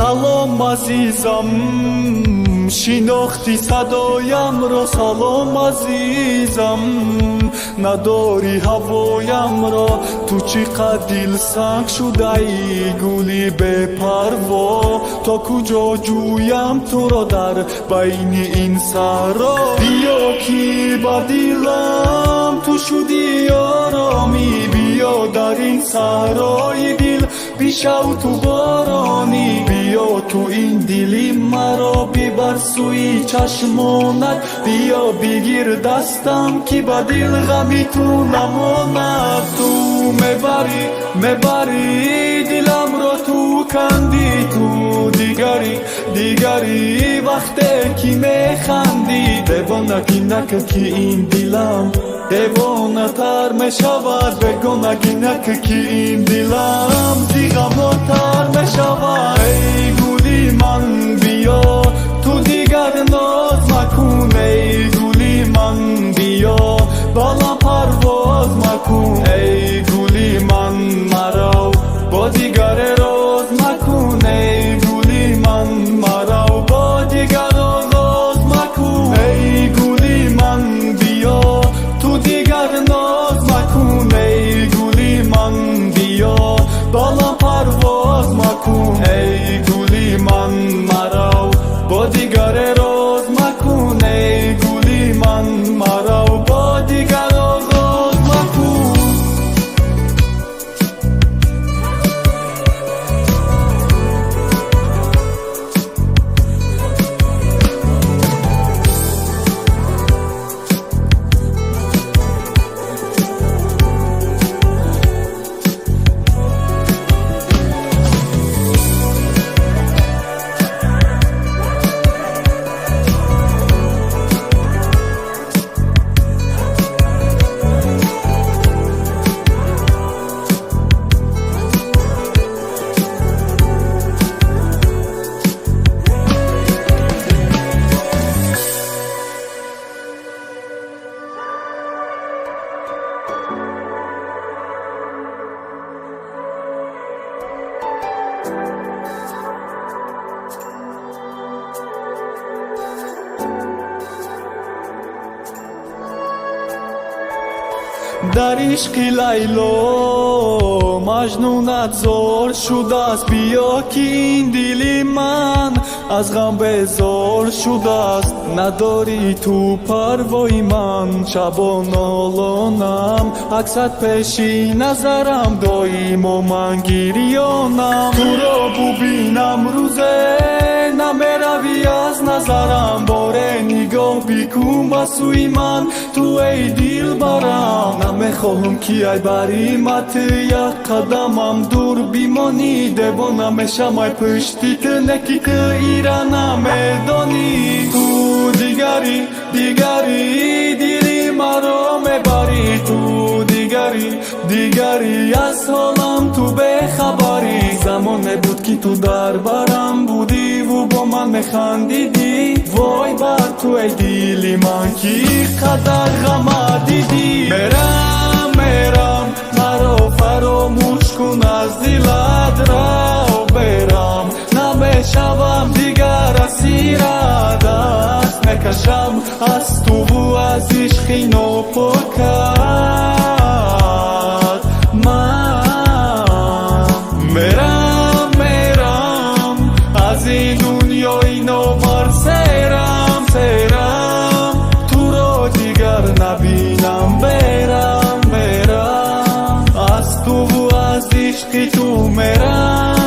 سلام عزیزم شناختی صدایم را سلام عزیزم نداری هوایم را تو چقدر دل سنگ شده ای گلی به پروا تا کجا جویم تو را در بین این سرا بیا کی با دلم تو شدی آرامی بیا در این سرای دل بیشو تو بارانی بیا تو این دلی مرا ببر سوی چشمانت بیا بگیر دستم که با دل غمی تو نماند تو میبری دلم را تو کندی تو دیگری وقتی که میخندی دیوانه که این دلم دیوانه تر میشود بگونه که این دلم دیگماتر میشود ای گلی من بیا تو دیگر ناز مکن ای گلی من بیا بالا پرواز مکن ای گلی من مرا با دیگر راز مکن ای گلی من مرا با دیگر راز مکن ای گلی من بیا تو دیگر ناز مکن ای گلی من بیا بالا پرواز مکن ای گلی من مرا با دیگر راز مکن ای گلی من مرا با دیگر راز مکن در عشق لیلا مجنونت زار شده است بیا که این دل من از غم بیزار شده است نداری تو پروای من شبان نالانم عکست پیشی نظرم دایم و من گریانم تو را ببینم روزه نمیروی از نظرم باره نگاه بیکن با سوی من تو ای دل برم نمیخواهم که ای بریمت یک قدمم دور بیمانی دیوانه میشم ای پشتی که نکی که ایران نمیدانی تو دیگری دلی مرا میبری تو دیگری از حالم تو بخبری زمانه بود که تو در برم بودی و با من میخندیدی وای بر تو ای دلی من که قدر غم دیدی میرم مرا فراموش کن از دلت را برم نمیشوم دیگر اسیرت دست نکشم از تو و از عشق ناپاکت من میرم از این دنیای نامر سیرم تو را دیگر نبینم برم از تو و از عشق تو میرم